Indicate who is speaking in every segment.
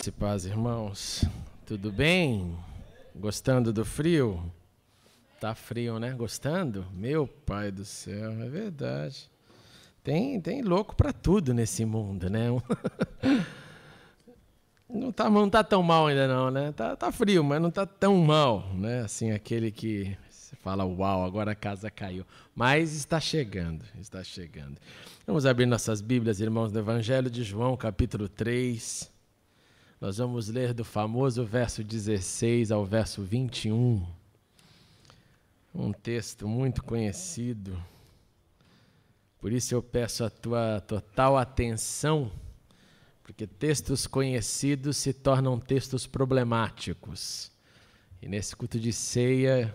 Speaker 1: Graça e paz, irmãos. Tudo bem? Gostando do frio? Tá frio, né? Gostando? Meu pai do céu, é verdade. Tem louco para tudo nesse mundo, né? Não tá tão mal ainda não, né? Tá frio, mas não tá tão mal, né? Assim, aquele que você fala, uau, agora a casa caiu. Mas está chegando, está chegando. Vamos abrir nossas Bíblias, irmãos, no Evangelho de João, capítulo 3. Nós vamos ler do famoso verso 16 ao verso 21. Um texto muito conhecido. Por isso eu peço a tua total atenção, porque textos conhecidos se tornam textos problemáticos. E nesse culto de ceia,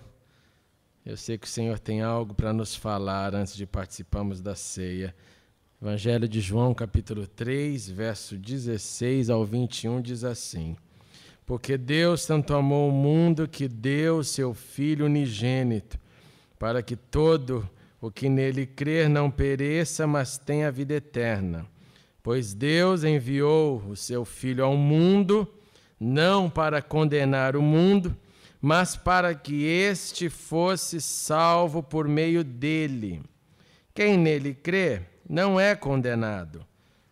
Speaker 1: eu sei que o Senhor tem algo para nos falar antes de participarmos da ceia. Evangelho de João, capítulo 3, verso 16 ao 21, diz assim: Porque Deus tanto amou o mundo que deu seu Filho unigênito, para que todo o que nele crer não pereça, mas tenha a vida eterna. Pois Deus enviou o seu Filho ao mundo, não para condenar o mundo, mas para que este fosse salvo por meio dele. Quem nele crê não é condenado,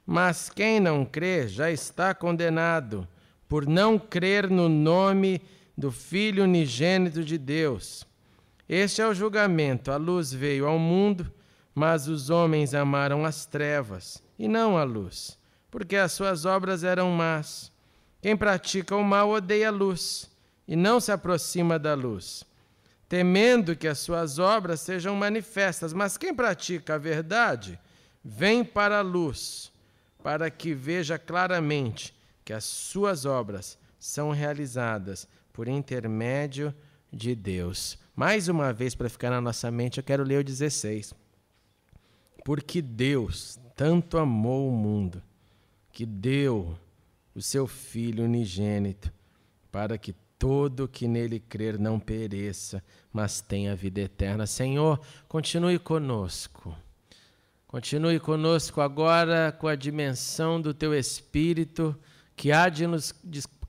Speaker 1: mas quem não crê já está condenado, por não crer no nome do Filho unigênito de Deus. Este é o julgamento: a luz veio ao mundo, mas os homens amaram as trevas e não a luz, porque as suas obras eram más. Quem pratica o mal odeia a luz e não se aproxima da luz, temendo que as suas obras sejam manifestas. Mas quem pratica a verdade vem para a luz, para que veja claramente que as suas obras são realizadas por intermédio de Deus. Mais uma vez, para ficar na nossa mente, eu quero ler o 16. Porque Deus tanto amou o mundo, que deu o seu Filho unigênito, para que todo que nele crer não pereça, mas tenha vida eterna. Senhor, continue conosco. Continue conosco agora com a dimensão do Teu Espírito, que há de nos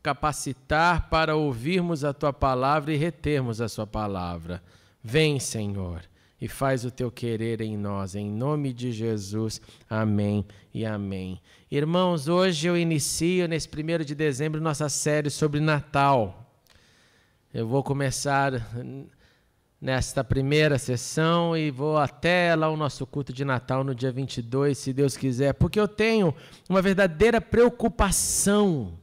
Speaker 1: capacitar para ouvirmos a Tua palavra e retermos a Sua palavra. Vem, Senhor, e faz o Teu querer em nós, em nome de Jesus. Amém e amém. Irmãos, hoje eu inicio, nesse 1º de dezembro, nossa série sobre Natal. Eu vou começar nesta primeira sessão e vou até lá o nosso culto de Natal no dia 22, se Deus quiser, porque eu tenho uma verdadeira preocupação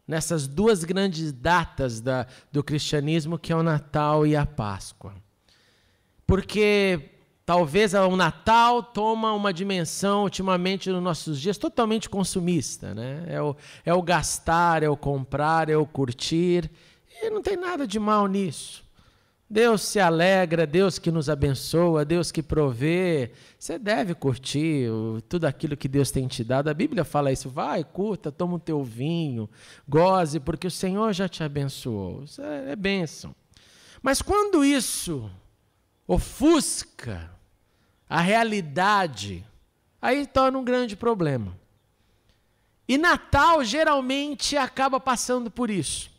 Speaker 1: nessas duas grandes datas do cristianismo, que é o Natal e a Páscoa. Porque talvez o Natal toma uma dimensão, ultimamente, nos nossos dias, totalmente consumista, né? É o gastar, é o comprar, é o curtir, e não tem nada de mal nisso. Deus se alegra, Deus que nos abençoa, Deus que provê. Você deve curtir tudo aquilo que Deus tem te dado. A Bíblia fala isso: vai, curta, toma o teu vinho, goze, porque o Senhor já te abençoou. Isso é bênção. Mas quando isso ofusca a realidade, aí torna um grande problema. E Natal geralmente acaba passando por isso.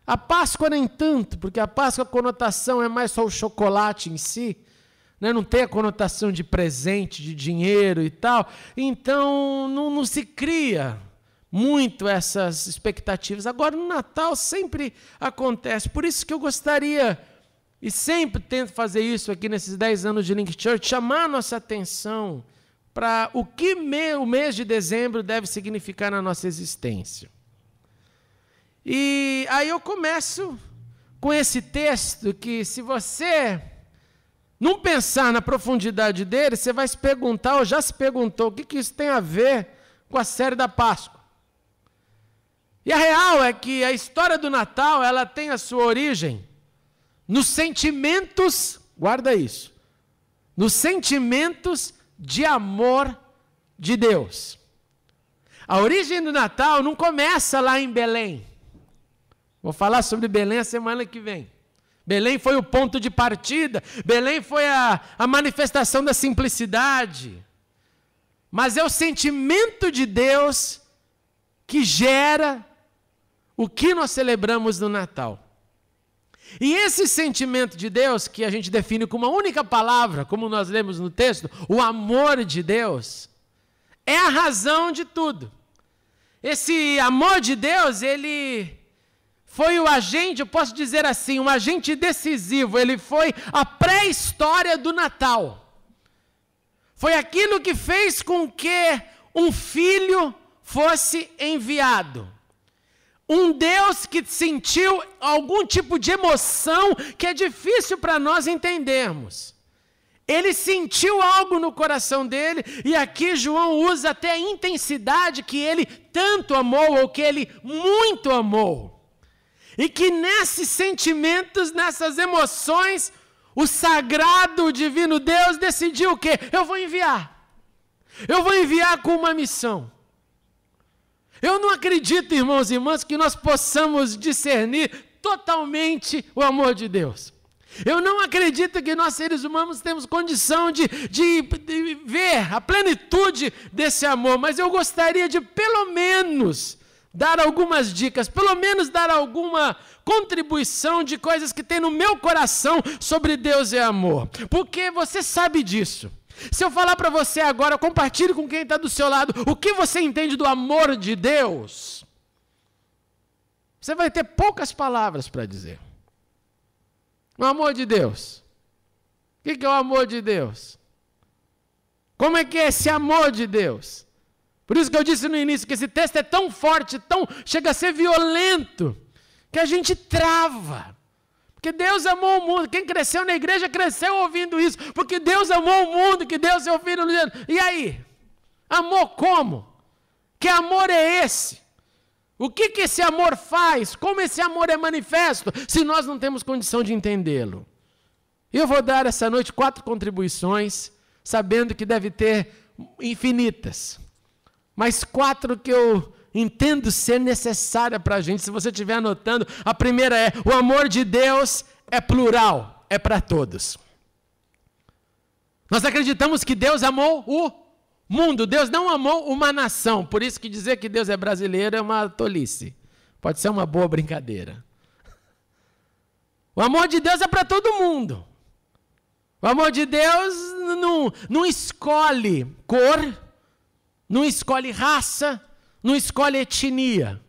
Speaker 1: A Páscoa nem tanto, porque a Páscoa a conotação é mais só o chocolate em si, né? Não tem a conotação de presente, de dinheiro e tal. Então não se cria muito essas expectativas. Agora no Natal sempre acontece. Por isso que eu gostaria, e sempre tento fazer isso aqui nesses 10 anos de Link Church, chamar a nossa atenção para o que o mês de dezembro deve significar na nossa existência. E aí eu começo com esse texto que, se você não pensar na profundidade dele, você vai se perguntar, ou já se perguntou, o que isso tem a ver com a série da Páscoa. E a real é que a história do Natal, ela tem a sua origem nos sentimentos, guarda isso, nos sentimentos de amor de Deus. A origem do Natal não começa lá em Belém. Vou falar sobre Belém a semana que vem. Belém foi o ponto de partida. Belém foi a manifestação da simplicidade. Mas é o sentimento de Deus que gera o que nós celebramos no Natal. E esse sentimento de Deus, que a gente define com uma única palavra, como nós lemos no texto, o amor de Deus, é a razão de tudo. Esse amor de Deus, ele foi o agente, eu posso dizer assim, um agente decisivo, ele foi a pré-história do Natal. Foi aquilo que fez com que um filho fosse enviado. Um Deus que sentiu algum tipo de emoção que é difícil para nós entendermos. Ele sentiu algo no coração dele, e aqui João usa até a intensidade que ele tanto amou, ou que ele muito amou. E que nesses sentimentos, nessas emoções, o sagrado, o divino Deus decidiu o quê? Eu vou enviar. Eu vou enviar com uma missão. Eu não acredito, irmãos e irmãs, que nós possamos discernir totalmente o amor de Deus. Eu não acredito que nós, seres humanos, temos condição de ver a plenitude desse amor, mas eu gostaria de, pelo menos, dar algumas dicas, pelo menos dar alguma contribuição de coisas que tem no meu coração sobre Deus e amor. Porque você sabe disso. Se eu falar para você agora, compartilhe com quem está do seu lado, o que você entende do amor de Deus, você vai ter poucas palavras para dizer. O amor de Deus. O que é o amor de Deus? Como é que é esse amor de Deus? Por isso que eu disse no início que esse texto é tão forte, chega a ser violento, que a gente trava. Porque Deus amou o mundo. Quem cresceu na igreja cresceu ouvindo isso. Porque Deus amou o mundo, que Deus seu Filho. E aí? Amor como? Que amor é esse? O que esse amor faz? Como esse amor é manifesto? Se nós não temos condição de entendê-lo. Eu vou dar essa noite 4 contribuições, sabendo que deve ter infinitas. Mas 4 que eu entendo ser necessária para a gente. Se você estiver anotando, a primeira é: o amor de Deus é plural, é para todos. Nós acreditamos que Deus amou o mundo, Deus não amou uma nação. Por isso que dizer que Deus é brasileiro é uma tolice. Pode ser uma boa brincadeira. O amor de Deus é para todo mundo. O amor de Deus não escolhe cor, não escolhe raça, não escolhe etnia.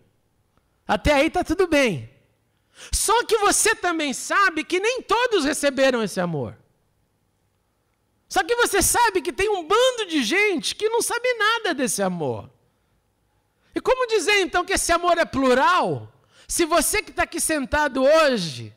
Speaker 1: Até aí está tudo bem. Só que você também sabe que nem todos receberam esse amor. Só que você sabe que tem um bando de gente que não sabe nada desse amor. E como dizer então que esse amor é plural? Se você que está aqui sentado hoje,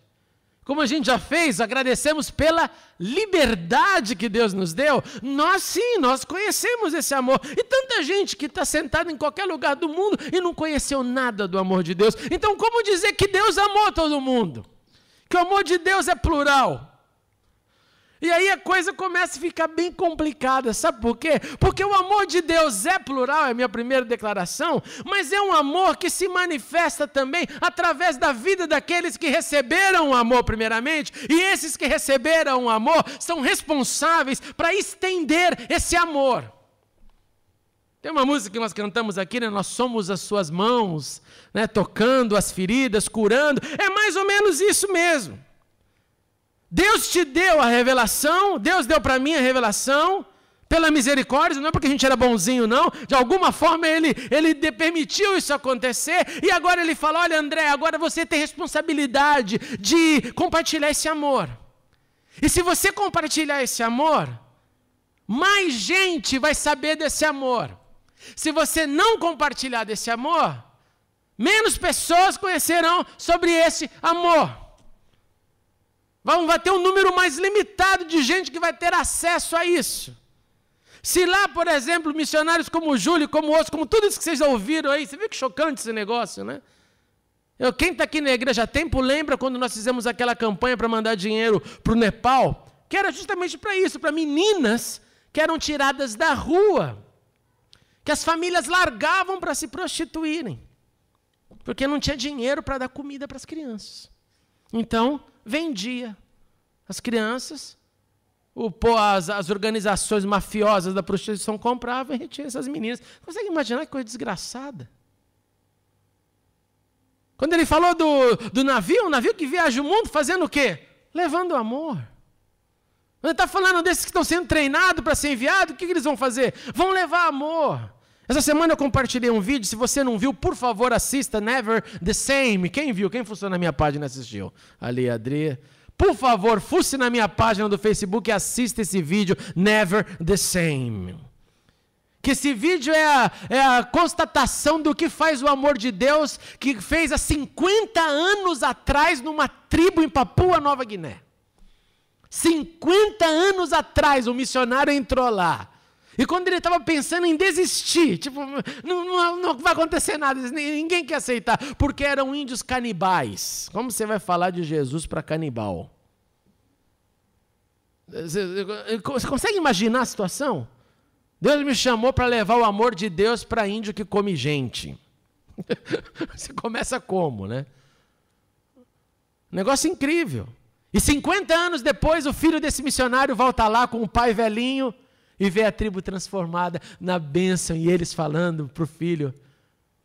Speaker 1: como a gente já fez, agradecemos pela liberdade que Deus nos deu, nós conhecemos esse amor. E tanta gente que está sentada em qualquer lugar do mundo e não conheceu nada do amor de Deus. Então como dizer que Deus amou todo mundo? Que o amor de Deus é plural? E aí a coisa começa a ficar bem complicada, sabe por quê? Porque o amor de Deus é plural, é a minha primeira declaração, mas é um amor que se manifesta também através da vida daqueles que receberam o amor primeiramente, e esses que receberam o amor são responsáveis para estender esse amor. Tem uma música que nós cantamos aqui, né? Nós somos as suas mãos, né? Tocando as feridas, curando, é mais ou menos isso mesmo. Deus te deu a revelação, Deus deu para mim a revelação, pela misericórdia, não é porque a gente era bonzinho não, de alguma forma Ele permitiu isso acontecer, e agora Ele fala: olha André, agora você tem responsabilidade de compartilhar esse amor. E se você compartilhar esse amor, mais gente vai saber desse amor. Se você não compartilhar desse amor, menos pessoas conhecerão sobre esse amor. Vai ter um número mais limitado de gente que vai ter acesso a isso. Se lá, por exemplo, missionários como o Júlio, como outros, como tudo isso que vocês ouviram aí, você viu que chocante esse negócio, né? Quem está aqui na igreja há tempo lembra quando nós fizemos aquela campanha para mandar dinheiro para o Nepal, que era justamente para isso, para meninas que eram tiradas da rua, que as famílias largavam para se prostituírem, porque não tinha dinheiro para dar comida para as crianças. Então, vendia as crianças, as organizações mafiosas da prostituição compravam e retinham essas meninas. Consegue imaginar que coisa desgraçada? Quando ele falou do navio, um navio que viaja o mundo fazendo o quê? Levando amor. Ele está falando desses que estão sendo treinados para ser enviados, o que eles vão fazer? Vão levar amor. Essa semana eu compartilhei um vídeo, se você não viu, por favor, assista, Never the Same. Quem viu? Quem funcionou na minha página e assistiu? Ali, Adri. Por favor, fuce na minha página do Facebook e assista esse vídeo, Never the Same. Que esse vídeo é a constatação do que faz o amor de Deus, que fez há 50 anos atrás numa tribo em Papua Nova Guiné. 50 anos atrás, um missionário entrou lá. E quando ele estava pensando em desistir, tipo, não vai acontecer nada, ninguém quer aceitar, porque eram índios canibais. Como você vai falar de Jesus para canibal? Você consegue imaginar a situação? Deus me chamou para levar o amor de Deus para índio que come gente. Você começa como, né? Negócio incrível. E 50 anos depois, o filho desse missionário volta lá com o pai velhinho e vê a tribo transformada na bênção, e eles falando para o filho,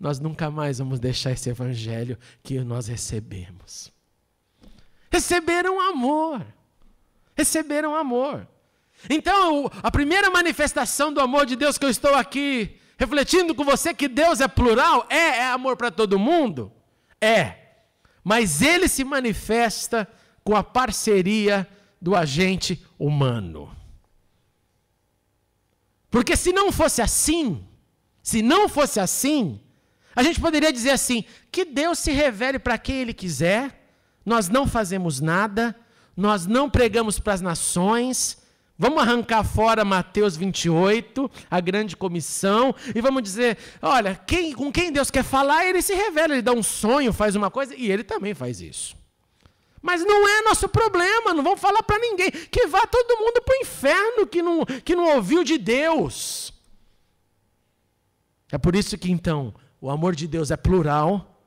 Speaker 1: nós nunca mais vamos deixar esse evangelho que nós recebemos. Receberam amor. Receberam amor. Então, a primeira manifestação do amor de Deus que eu estou aqui refletindo com você, que Deus é plural, é amor para todo mundo? É. Mas ele se manifesta com a parceria do agente humano. Porque se não fosse assim, a gente poderia dizer assim, que Deus se revele para quem Ele quiser, nós não fazemos nada, nós não pregamos para as nações, vamos arrancar fora Mateus 28, a grande comissão, e vamos dizer, olha, com quem Deus quer falar, Ele se revela, Ele dá um sonho, faz uma coisa, e Ele também faz isso. Mas não é nosso problema, não vamos falar para ninguém, que vá todo mundo para o inferno que não ouviu de Deus. É por isso que então, o amor de Deus é plural,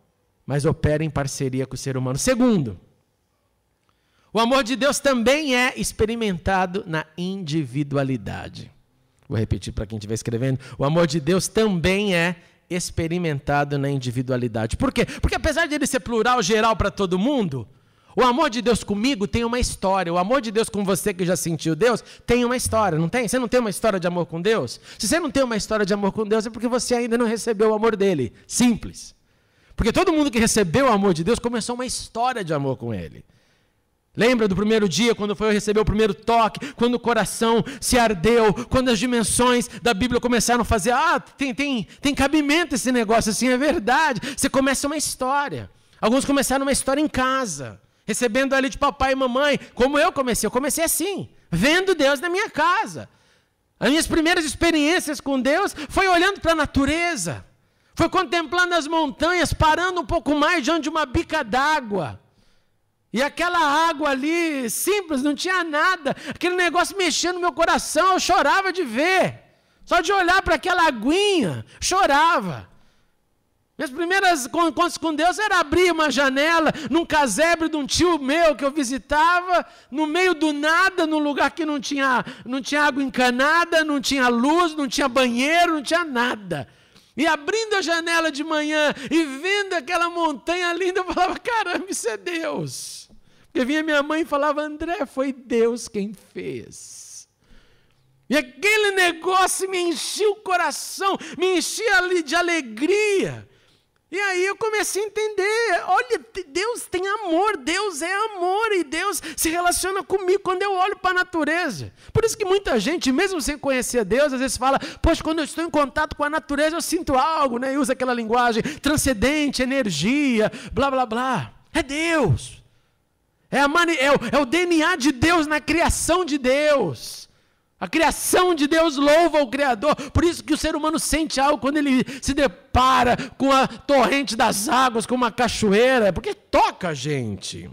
Speaker 1: mas opera em parceria com o ser humano. Segundo, o amor de Deus também é experimentado na individualidade. Vou repetir para quem estiver escrevendo. O amor de Deus também é experimentado na individualidade. Por quê? Porque apesar de ele ser plural, geral para todo mundo, o amor de Deus comigo tem uma história. O amor de Deus com você que já sentiu Deus tem uma história, não tem? Você não tem uma história de amor com Deus? Se você não tem uma história de amor com Deus, é porque você ainda não recebeu o amor dele. Simples. Porque todo mundo que recebeu o amor de Deus começou uma história de amor com ele. Lembra do primeiro dia, quando foi receber o primeiro toque, quando o coração se ardeu, quando as dimensões da Bíblia começaram a fazer, tem cabimento esse negócio assim, é verdade. Você começa uma história. Alguns começaram uma história em casa, recebendo ali de papai e mamãe, como eu comecei assim, vendo Deus na minha casa. As minhas primeiras experiências com Deus foi olhando para a natureza, foi contemplando as montanhas, parando um pouco mais diante de uma bica d'água. E aquela água ali, simples, não tinha nada, aquele negócio mexendo no meu coração, eu chorava de ver. Só de olhar para aquela aguinha, chorava. Minhas primeiras encontros com Deus era abrir uma janela num casebre de um tio meu que eu visitava, no meio do nada, num lugar que não tinha água encanada, não tinha luz, não tinha banheiro, não tinha nada. E abrindo a janela de manhã e vendo aquela montanha linda, eu falava, caramba, isso é Deus. Porque vinha minha mãe e falava, André, foi Deus quem fez. E aquele negócio me enchia o coração, me enchia ali de alegria. E aí eu comecei a entender, olha, Deus tem amor, Deus é amor, e Deus se relaciona comigo quando eu olho para a natureza. Por isso que muita gente, mesmo sem conhecer Deus, às vezes fala, poxa, quando eu estou em contato com a natureza, eu sinto algo, né? E usa aquela linguagem transcendente, energia, blá, blá, blá. É Deus. É o DNA de Deus na criação de Deus. A criação de Deus louva o Criador. Por isso que o ser humano sente algo quando ele se depara com a torrente das águas, com uma cachoeira, porque toca a gente.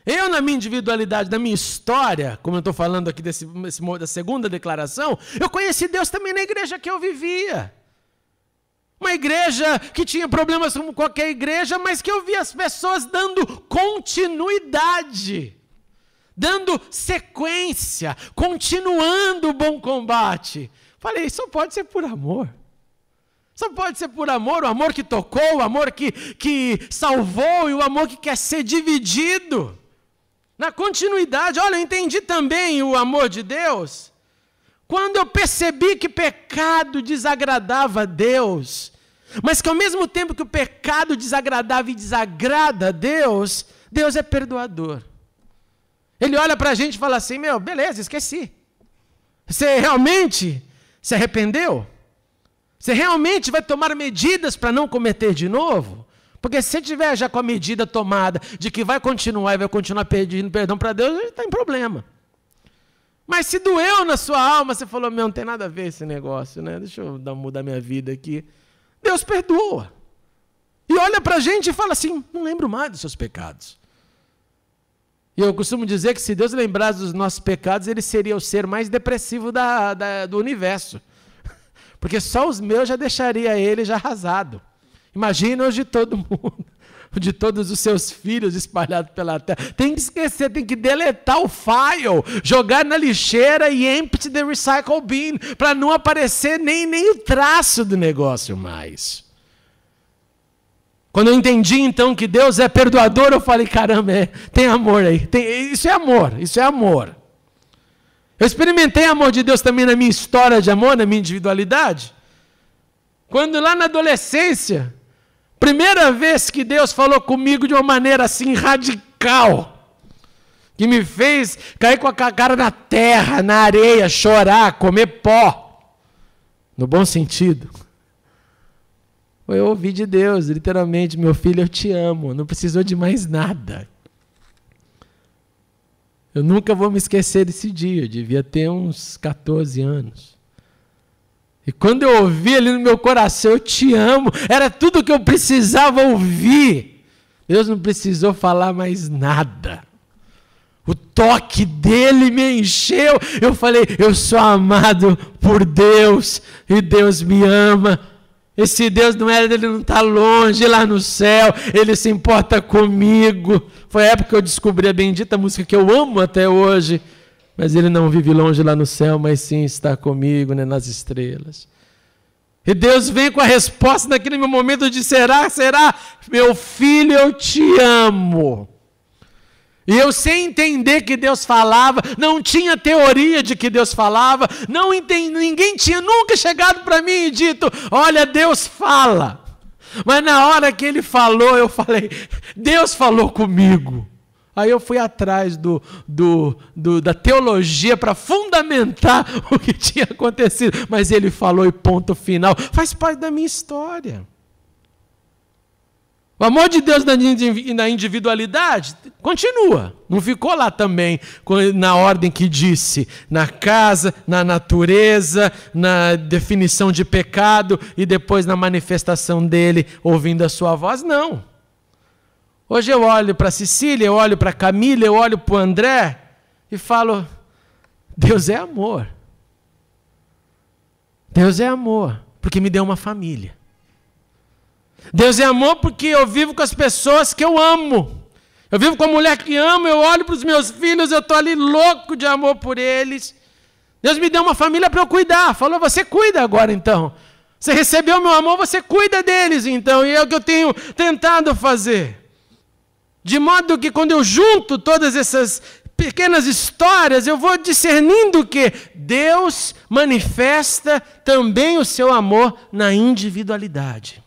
Speaker 1: Eu, na minha individualidade, na minha história, como eu estou falando aqui da segunda declaração, eu conheci Deus também na igreja que eu vivia. Uma igreja que tinha problemas como qualquer igreja, mas que eu via as pessoas dando continuidade, dando sequência, continuando o bom combate. Falei, só pode ser por amor. Só pode ser por amor, o amor que tocou, o amor que salvou e o amor que quer ser dividido. Na continuidade, olha, eu entendi também o amor de Deus. Quando eu percebi que pecado desagradava a Deus, mas que ao mesmo tempo que o pecado desagradava e desagrada a Deus, Deus é perdoador. Ele olha para a gente e fala assim, beleza, esqueci. Você realmente se arrependeu? Você realmente vai tomar medidas para não cometer de novo? Porque se você tiver já com a medida tomada de que vai continuar e vai continuar pedindo perdão para Deus, ele está em problema. Mas se doeu na sua alma, você falou, não tem nada a ver esse negócio, né? Deixa eu mudar minha vida aqui. Deus perdoa. E olha para a gente e fala assim, não lembro mais dos seus pecados. E eu costumo dizer que se Deus lembrasse dos nossos pecados, ele seria o ser mais depressivo do universo. Porque só os meus já deixaria ele já arrasado. Imagina os de todo mundo, de todos os seus filhos espalhados pela terra. Tem que esquecer, tem que deletar o file, jogar na lixeira e empty the recycle bin, para não aparecer nem o traço do negócio mais. Quando eu entendi então que Deus é perdoador, eu falei, caramba, tem amor aí. Isso é amor, isso é amor. Eu experimentei amor de Deus também na minha história de amor, na minha individualidade. Quando lá na adolescência, primeira vez que Deus falou comigo de uma maneira assim radical, que me fez cair com a cara na terra, na areia, chorar, comer pó, no bom sentido. Eu ouvi de Deus, literalmente, meu filho, eu te amo, não precisou de mais nada. Eu nunca vou me esquecer desse dia, eu devia ter uns 14 anos. E quando eu ouvi ali no meu coração, eu te amo, era tudo o que eu precisava ouvir. Deus não precisou falar mais nada. O toque dele me encheu. Eu falei, eu sou amado por Deus e Deus me ama. Esse Deus ele não está longe lá no céu, ele se importa comigo. Foi a época que eu descobri a bendita música que eu amo até hoje. Mas ele não vive longe lá no céu, mas sim está comigo, né, nas estrelas. E Deus vem com a resposta naquele meu momento de será? Meu filho, eu te amo. E eu sem entender que Deus falava, não tinha teoria de que Deus falava, ninguém tinha nunca chegado para mim e dito, olha, Deus fala. Mas na hora que ele falou, eu falei, Deus falou comigo. Aí eu fui atrás da teologia para fundamentar o que tinha acontecido. Mas ele falou e ponto final. Faz parte da minha história. O amor de Deus na individualidade continua. Não ficou lá também na ordem que disse. Na casa, na natureza, na definição de pecado e depois na manifestação dele ouvindo a sua voz. Não. Hoje eu olho para a Cecília, eu olho para a Camila, eu olho para o André e falo, Deus é amor. Deus é amor, porque me deu uma família. Deus é amor porque eu vivo com as pessoas que eu amo. Eu vivo com a mulher que amo, eu olho para os meus filhos, eu estou ali louco de amor por eles. Deus me deu uma família para eu cuidar. Falou, você cuida agora então. Você recebeu meu amor, você cuida deles então. E é o que eu tenho tentado fazer. De modo que quando eu junto todas essas pequenas histórias, eu vou discernindo que Deus manifesta também o seu amor na individualidade.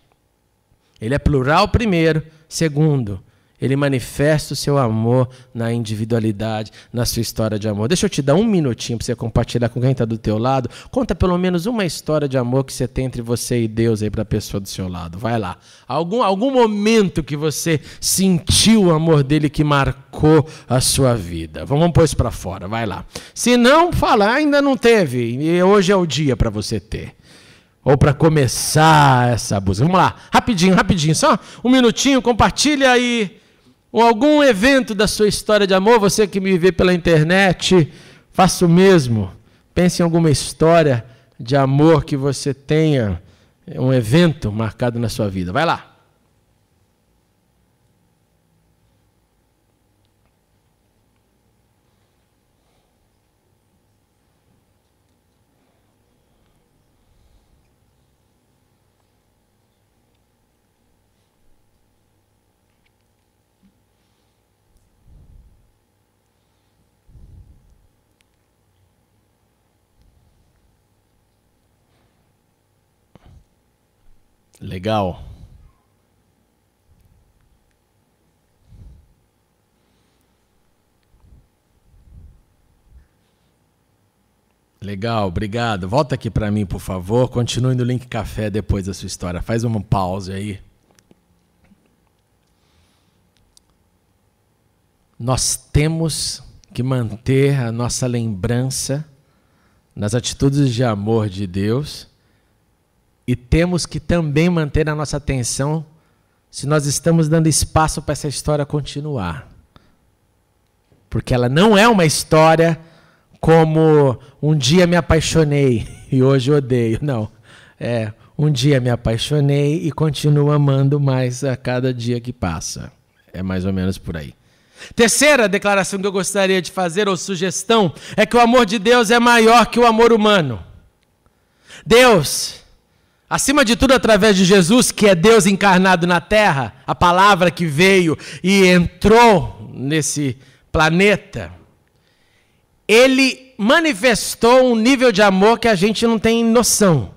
Speaker 1: Ele é plural primeiro, segundo, ele manifesta o seu amor na individualidade, na sua história de amor. Deixa eu te dar um minutinho para você compartilhar com quem está do teu lado. Conta pelo menos uma história de amor que você tem entre você e Deus aí para a pessoa do seu lado. Vai lá. Algum momento que você sentiu o amor dele que marcou a sua vida. Vamos pôr isso para fora, vai lá. Se não, fala, ainda não teve. E hoje é o dia para você ter. Ou para começar essa busca. Vamos lá, rapidinho, só um minutinho, compartilha aí algum evento da sua história de amor. Você que me vê pela internet, faça o mesmo. Pense em alguma história de amor que você tenha, um evento marcado na sua vida. Vai lá. Legal. Legal, obrigado. Volta aqui para mim, por favor. Continue no link café depois da sua história. Faz uma pausa aí. Nós temos que manter a nossa lembrança nas atitudes de amor de Deus e temos que também manter a nossa atenção se nós estamos dando espaço para essa história continuar. Porque ela não é uma história como um dia me apaixonei e hoje odeio. Não, um dia me apaixonei e continuo amando mais a cada dia que passa. É mais ou menos por aí. Terceira declaração que eu gostaria de fazer, ou sugestão, é que o amor de Deus é maior que o amor humano. Deus, acima de tudo através de Jesus, que é Deus encarnado na terra, a palavra que veio e entrou nesse planeta, Ele manifestou um nível de amor que a gente não tem noção.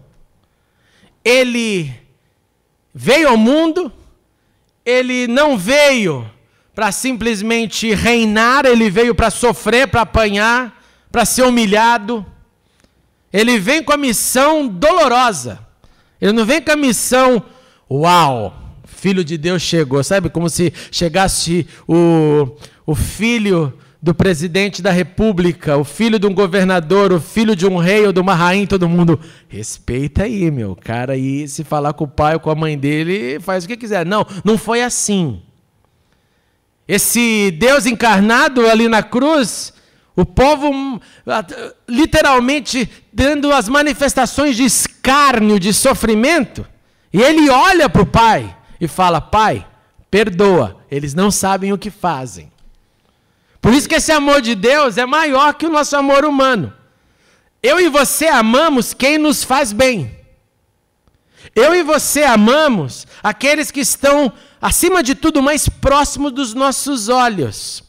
Speaker 1: Ele veio ao mundo, Ele não veio para simplesmente reinar, Ele veio para sofrer, para apanhar, para ser humilhado. Ele vem com a missão dolorosa. Ele não vem com a missão, uau, Filho de Deus chegou. Sabe, como se chegasse o filho do presidente da república, o filho de um governador, o filho de um rei ou de uma rainha, todo mundo, respeita aí, meu, cara aí, se falar com o pai ou com a mãe dele, faz o que quiser. Não, não foi assim. Esse Deus encarnado ali na cruz, o povo literalmente dando as manifestações de escárnio, de sofrimento, e ele olha para o pai e fala, pai, perdoa, eles não sabem o que fazem. Por isso que esse amor de Deus é maior que o nosso amor humano. Eu e você amamos quem nos faz bem. Eu e você amamos aqueles que estão, acima de tudo, mais próximos dos nossos olhos.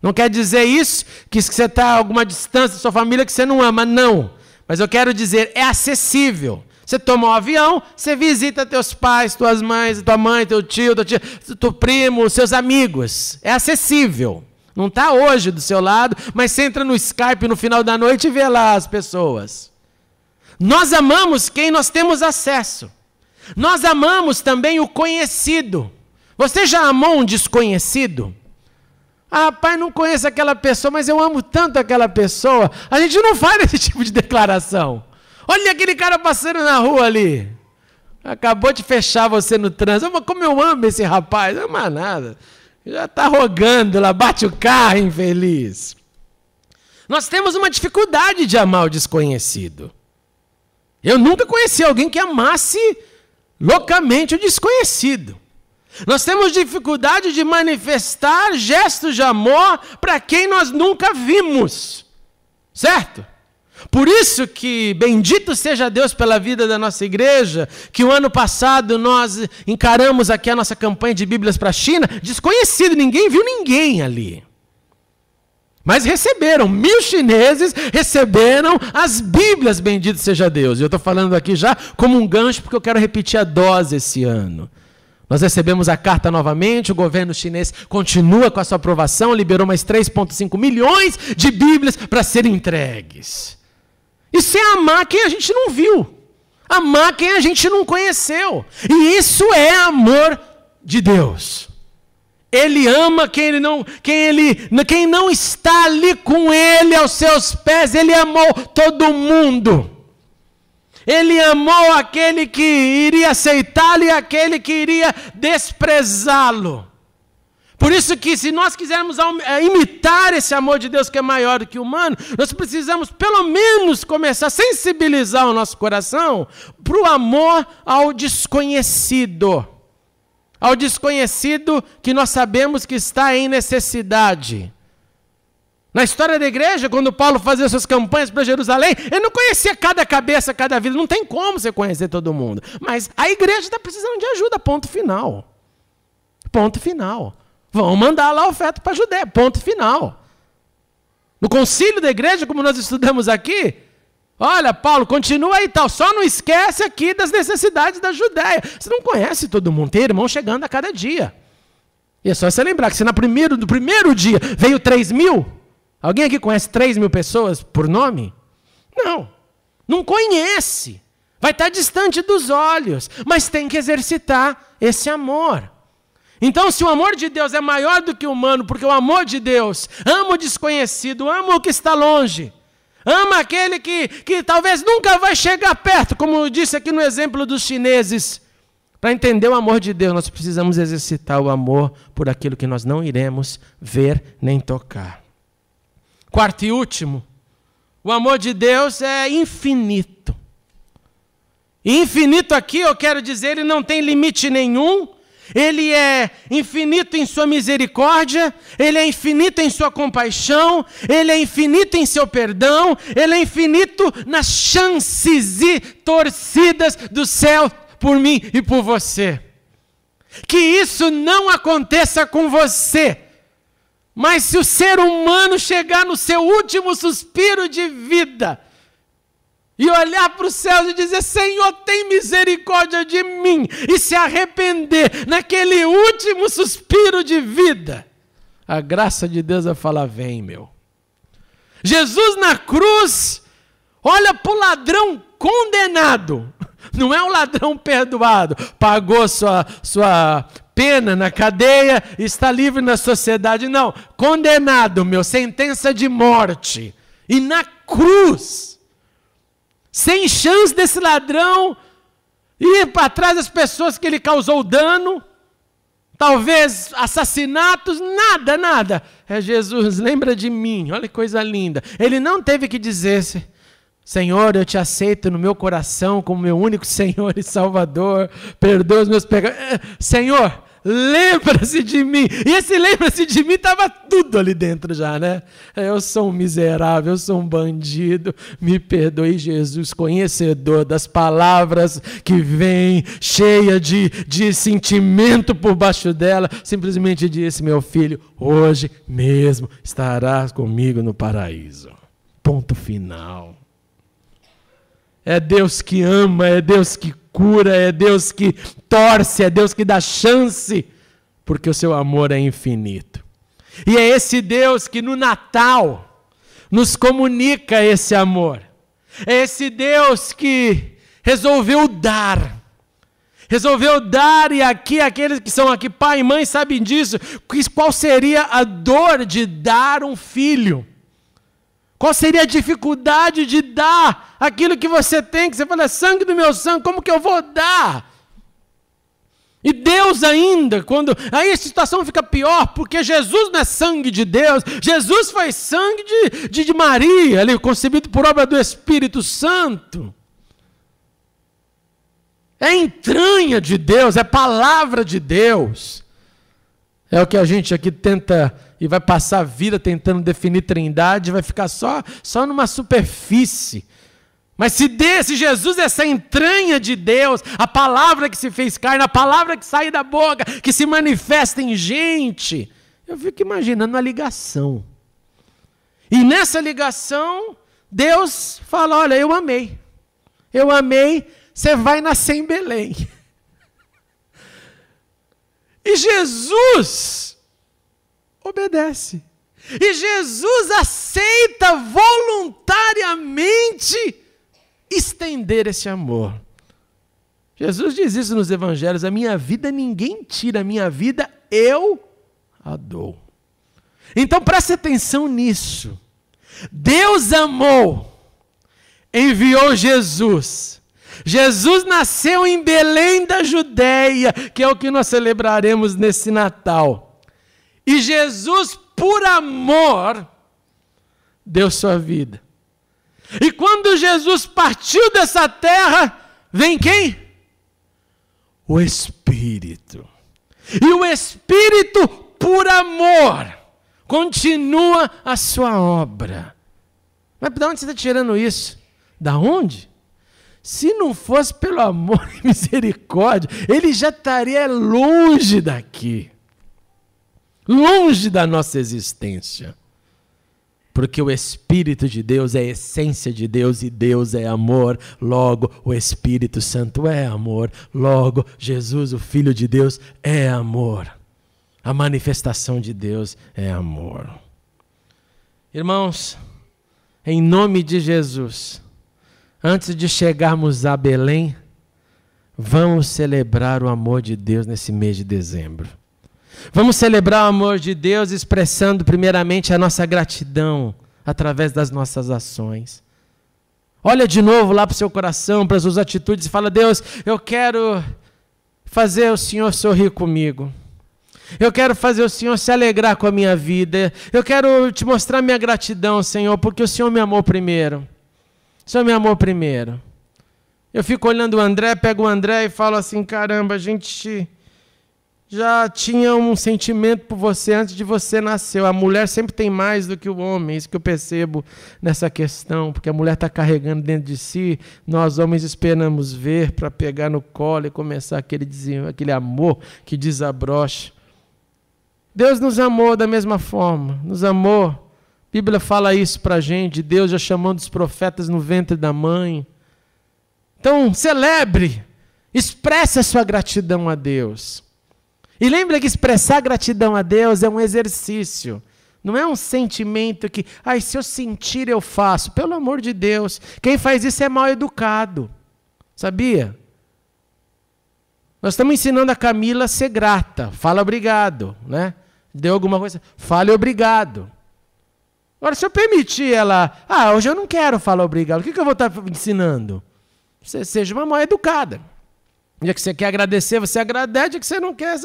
Speaker 1: Não quer dizer isso, que você está a alguma distância da sua família que você não ama, não. Mas eu quero dizer, é acessível. Você toma um avião, você visita teus pais, tuas mães, tua mãe, teu tio, teu primo, seus amigos. É acessível. Não está hoje do seu lado, mas você entra no Skype no final da noite e vê lá as pessoas. Nós amamos quem nós temos acesso. Nós amamos também o conhecido. Você já amou um desconhecido? Ah, pai, não conheço aquela pessoa, mas eu amo tanto aquela pessoa. A gente não faz esse tipo de declaração. Olha aquele cara passando na rua ali. Acabou de fechar você no trânsito. Mas como eu amo esse rapaz? Não ama nada. Já está rogando lá, bate o carro, infeliz. Nós temos uma dificuldade de amar o desconhecido. Eu nunca conheci alguém que amasse loucamente o desconhecido. Nós temos dificuldade de manifestar gestos de amor para quem nós nunca vimos. Certo? Por isso que bendito seja Deus pela vida da nossa igreja, que o ano passado nós encaramos aqui a nossa campanha de Bíblias para a China, desconhecido, ninguém viu ninguém ali. Mas receberam, 1000 chineses receberam as Bíblias, bendito seja Deus. E eu estou falando aqui já como um gancho, porque eu quero repetir a dose esse ano. Nós recebemos a carta novamente, o governo chinês continua com a sua aprovação, liberou mais 3,5 milhões de Bíblias para serem entregues. Isso é amar quem a gente não viu, amar quem a gente não conheceu. E isso é amor de Deus. Ele ama quem não está ali com ele aos seus pés. Ele amou todo mundo. Ele amou aquele que iria aceitá-lo e aquele que iria desprezá-lo. Por isso que se nós quisermos imitar esse amor de Deus que é maior do que o humano, nós precisamos pelo menos começar a sensibilizar o nosso coração para o amor ao desconhecido. Ao desconhecido que nós sabemos que está em necessidade. Na história da igreja, quando Paulo fazia suas campanhas para Jerusalém, ele não conhecia cada cabeça, cada vida. Não tem como você conhecer todo mundo. Mas a igreja está precisando de ajuda, ponto final. Ponto final. Vão mandar lá oferta para a Judéia, ponto final. No concílio da igreja, como nós estudamos aqui, Olha, Paulo, continua aí e tal, só não esquece aqui das necessidades da Judéia. Você não conhece todo mundo, tem irmão chegando a cada dia. E é só você lembrar que se no primeiro dia veio 3.000, alguém aqui conhece 3.000 pessoas por nome? Não conhece. Vai estar distante dos olhos, mas tem que exercitar esse amor. Então, se o amor de Deus é maior do que o humano, porque o amor de Deus ama o desconhecido, ama o que está longe, ama aquele que talvez nunca vai chegar perto, como eu disse aqui no exemplo dos chineses. Para entender o amor de Deus, nós precisamos exercitar o amor por aquilo que nós não iremos ver nem tocar. Quarto e último, o amor de Deus é infinito. E infinito aqui, eu quero dizer, ele não tem limite nenhum. Ele é infinito em sua misericórdia, ele é infinito em sua compaixão, ele é infinito em seu perdão, ele é infinito nas chances e torcidas do céu por mim e por você. Que isso não aconteça com você. Mas se o ser humano chegar no seu último suspiro de vida e olhar para os céus e dizer, Senhor, tem misericórdia de mim, e se arrepender naquele último suspiro de vida, a graça de Deus vai falar, vem, meu. Jesus na cruz, olha para o ladrão condenado, não é um ladrão perdoado, pagou sua pena na cadeia, está livre na sociedade, não, condenado, meu, sentença de morte, e na cruz, sem chance desse ladrão ir para trás das pessoas que ele causou dano, talvez assassinatos, nada. É Jesus, lembra de mim, olha que coisa linda. Ele não teve que dizer, Senhor, eu te aceito no meu coração como meu único Senhor e Salvador, perdoa os meus pecados. Senhor, lembra-se de mim. E esse lembra-se de mim estava tudo ali dentro já, né? Eu sou um miserável, eu sou um bandido, me perdoe, Jesus, conhecedor das palavras que vêm, cheia de sentimento por baixo dela, simplesmente disse, meu filho, hoje mesmo estarás comigo no paraíso. Ponto final. É Deus que ama, é Deus que cura, é Deus que torce, é Deus que dá chance, porque o seu amor é infinito. E é esse Deus que no Natal nos comunica esse amor. É esse Deus que resolveu dar, e aqui, aqueles que são aqui, pai e mãe, sabem disso, qual seria a dor de dar um filho? Qual seria a dificuldade de dar aquilo que você tem, que você fala, é sangue do meu sangue, como que eu vou dar? E Deus ainda, aí a situação fica pior, porque Jesus não é sangue de Deus, Jesus foi sangue de Maria, ali, concebido por obra do Espírito Santo. É entranha de Deus, é palavra de Deus. É o que a gente aqui tenta e vai passar a vida tentando definir trindade, vai ficar só numa superfície. Mas se Jesus é essa entranha de Deus, a palavra que se fez carne, a palavra que sai da boca, que se manifesta em gente, eu fico imaginando uma ligação. E nessa ligação, Deus fala, olha, eu amei, você vai nascer em Belém. E Jesus obedece. E Jesus aceita voluntariamente estender esse amor. Jesus diz isso nos evangelhos, a minha vida ninguém tira, a minha vida eu a dou. Então preste atenção nisso. Deus amou, enviou Jesus. Jesus nasceu em Belém da Judéia, que é o que nós celebraremos nesse Natal. E Jesus, por amor, deu sua vida. E quando Jesus partiu dessa terra, vem quem? O Espírito. E o Espírito, por amor, continua a sua obra. Mas de onde você está tirando isso? Da onde? Se não fosse pelo amor e misericórdia, ele já estaria longe daqui. Longe da nossa existência. Porque o Espírito de Deus é a essência de Deus e Deus é amor. Logo, o Espírito Santo é amor. Logo, Jesus, o Filho de Deus, é amor. A manifestação de Deus é amor. Irmãos, em nome de Jesus, antes de chegarmos a Belém, vamos celebrar o amor de Deus nesse mês de dezembro. Vamos celebrar o amor de Deus expressando primeiramente a nossa gratidão através das nossas ações. Olha de novo lá para o seu coração, para as suas atitudes e fala: Deus, eu quero fazer o Senhor sorrir comigo. Eu quero fazer o Senhor se alegrar com a minha vida. Eu quero te mostrar minha gratidão, Senhor, porque o Senhor me amou primeiro. O Senhor me amou primeiro. Eu fico olhando o André, pego o André e falo assim: caramba, a gente já tinha um sentimento por você antes de você nascer. A mulher sempre tem mais do que o homem, isso que eu percebo nessa questão, porque a mulher está carregando dentro de si, nós homens esperamos ver para pegar no colo e começar aquele amor que desabrocha. Deus nos amou da mesma forma, nos amou. A Bíblia fala isso para a gente, Deus já chamando os profetas no ventre da mãe. Então, celebre, expresse a sua gratidão a Deus. E lembre que expressar gratidão a Deus é um exercício. Não é um sentimento que, se eu sentir eu faço. Pelo amor de Deus, quem faz isso é mal educado. Sabia? Nós estamos ensinando a Camila a ser grata. Fala obrigado, né? Deu alguma coisa, fale obrigado. Agora, se eu permitir ela, hoje eu não quero falar obrigado, o que eu vou estar ensinando? Você seja uma mal educada. No dia que você quer agradecer, você agradece. No dia que você não quer,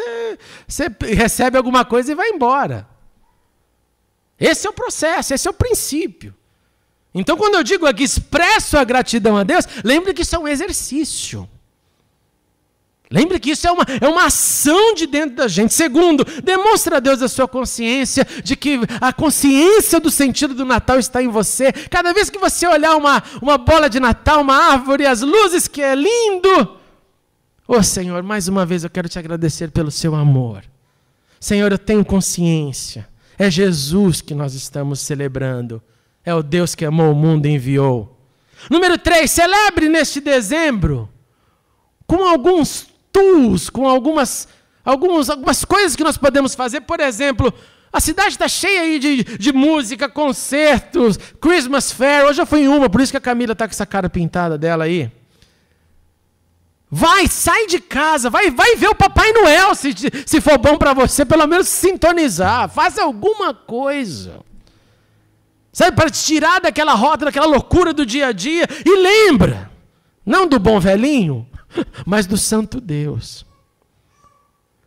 Speaker 1: você recebe alguma coisa e vai embora. Esse é o processo, esse é o princípio. Então, quando eu digo aqui, expresso a gratidão a Deus, lembre que isso é um exercício. Lembre que isso é uma ação de dentro da gente. Segundo, demonstra a Deus a sua consciência de que a consciência do sentido do Natal está em você. Cada vez que você olhar uma bola de Natal, uma árvore, as luzes, que é lindo. Senhor, mais uma vez eu quero te agradecer pelo seu amor. Senhor, eu tenho consciência. É Jesus que nós estamos celebrando. É o Deus que amou o mundo e enviou. Número 3, celebre neste dezembro com alguns tools, com algumas coisas que nós podemos fazer. Por exemplo, a cidade está cheia aí de música, concertos, Christmas Fair. Hoje eu fui em uma, por isso que a Camila está com essa cara pintada dela aí. Sai de casa, vai ver o Papai Noel, se for bom para você, pelo menos sintonizar, faça alguma coisa. Sabe, para te tirar daquela rota, daquela loucura do dia a dia. E lembra, não do bom velhinho, mas do santo Deus.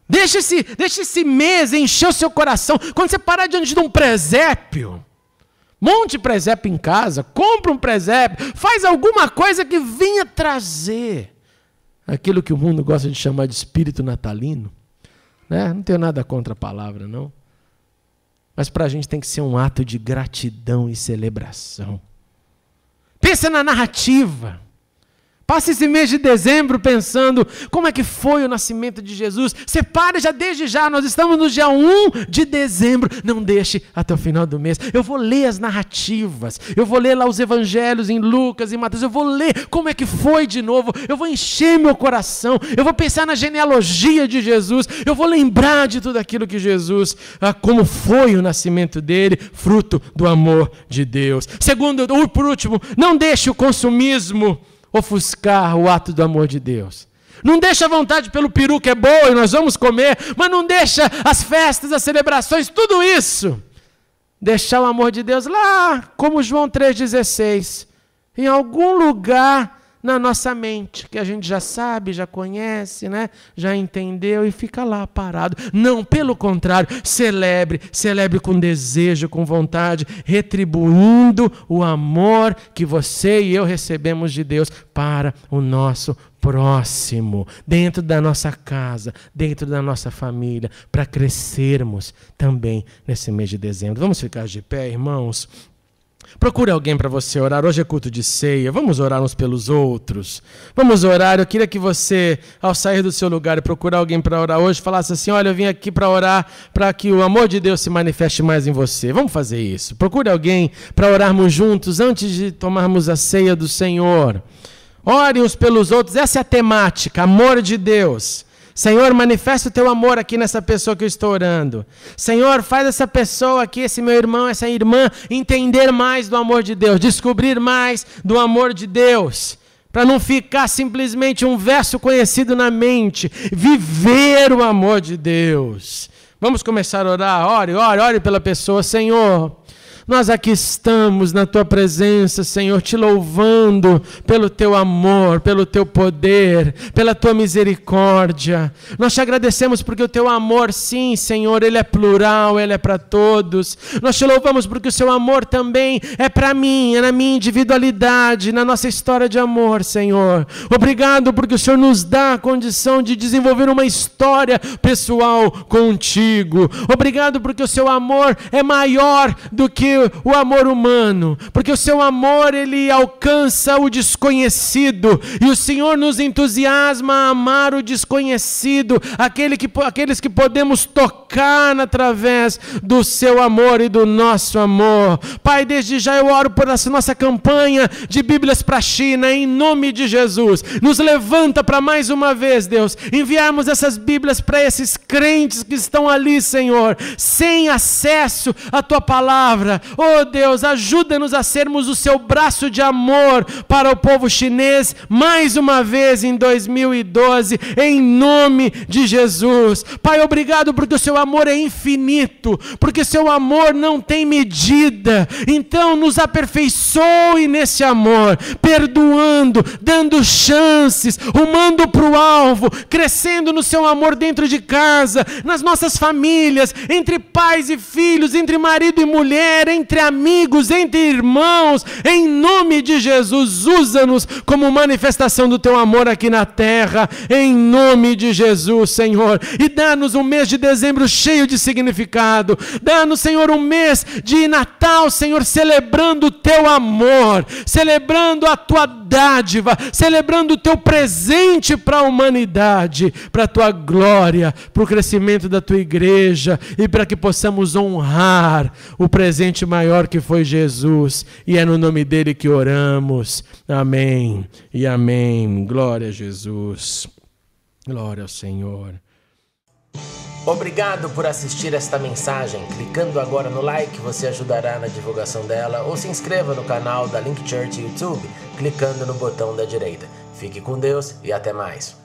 Speaker 1: Deixa esse mês encher o seu coração. Quando você parar diante de um presépio, monte presépio em casa, compra um presépio, faz alguma coisa que venha trazer aquilo que o mundo gosta de chamar de espírito natalino. Né? Não tenho nada contra a palavra, não. Mas para a gente tem que ser um ato de gratidão e celebração. Pensa na narrativa. Passe esse mês de dezembro pensando como é que foi o nascimento de Jesus. Separe já desde já, nós estamos no dia 1 de dezembro. Não deixe até o final do mês. Eu vou ler as narrativas. Eu vou ler lá os evangelhos em Lucas e Mateus. Eu vou ler como é que foi de novo. Eu vou encher meu coração. Eu vou pensar na genealogia de Jesus. Eu vou lembrar de tudo aquilo que Jesus, como foi o nascimento dele, fruto do amor de Deus. Segundo, por último, não deixe o consumismo ofuscar o ato do amor de Deus. Não deixa a vontade pelo peru que é boa e nós vamos comer, mas não deixa as festas, as celebrações, tudo isso. Deixar o amor de Deus lá, como João 3,16, em algum lugar na nossa mente, que a gente já sabe, já conhece, né? Já entendeu e fica lá parado. Não, pelo contrário, celebre com desejo, com vontade, retribuindo o amor que você e eu recebemos de Deus para o nosso próximo, dentro da nossa casa, dentro da nossa família, para crescermos também nesse mês de dezembro. Vamos ficar de pé, irmãos? Procure alguém para você orar. Hoje é culto de ceia. Vamos orar uns pelos outros. Vamos orar. Eu queria que você, ao sair do seu lugar e procurar alguém para orar hoje, falasse assim: olha, eu vim aqui para orar para que o amor de Deus se manifeste mais em você. Vamos fazer isso. Procure alguém para orarmos juntos antes de tomarmos a ceia do Senhor. Ore uns pelos outros. Essa é a temática, amor de Deus. Senhor, manifesta o teu amor aqui nessa pessoa que eu estou orando. Senhor, faz essa pessoa aqui, esse meu irmão, essa irmã, entender mais do amor de Deus, descobrir mais do amor de Deus, para não ficar simplesmente um verso conhecido na mente, viver o amor de Deus. Vamos começar a orar. Ore pela pessoa. Senhor, nós aqui estamos na tua presença, Senhor, te louvando pelo teu amor, pelo teu poder, pela tua misericórdia. Nós te agradecemos porque o teu amor, sim, Senhor, ele é plural, ele é para todos. Nós te louvamos porque o seu amor também é para mim, é na minha individualidade, na nossa história de amor, Senhor. Obrigado porque o Senhor nos dá a condição de desenvolver uma história pessoal contigo. Obrigado porque o seu amor é maior do que o amor humano, porque o seu amor, ele alcança o desconhecido, e o Senhor nos entusiasma a amar o desconhecido, aqueles que podemos tocar através do seu amor e do nosso amor. Pai, desde já eu oro por essa nossa campanha de Bíblias para a China, em nome de Jesus. Nos levanta para mais uma vez, Deus, enviarmos essas Bíblias para esses crentes que estão ali, Senhor, sem acesso à tua palavra. Oh Deus, ajuda-nos a sermos o seu braço de amor para o povo chinês, mais uma vez em 2012, em nome de Jesus. Pai, obrigado porque o seu amor é infinito, porque o seu amor não tem medida. Então nos aperfeiçoe nesse amor, perdoando, dando chances, rumando para o alvo, crescendo no seu amor dentro de casa, nas nossas famílias, entre pais e filhos, entre marido e mulher, entre amigos, entre irmãos, em nome de Jesus. Usa-nos como manifestação do teu amor aqui na terra, em nome de Jesus, Senhor, e dá-nos um mês de dezembro cheio de significado. Dá-nos, Senhor, um mês de Natal, Senhor, celebrando o teu amor, celebrando a tua dádiva, celebrando o teu presente para a humanidade, para a tua glória, para o crescimento da tua igreja e para que possamos honrar o presente maior que foi Jesus, e é no nome dele que oramos. Amém e amém. Glória a Jesus. Glória ao Senhor. Obrigado por assistir esta mensagem. Clicando agora no like, você ajudará na divulgação dela, ou se inscreva no canal da Link Church YouTube, clicando no botão da direita. Fique com Deus e até mais.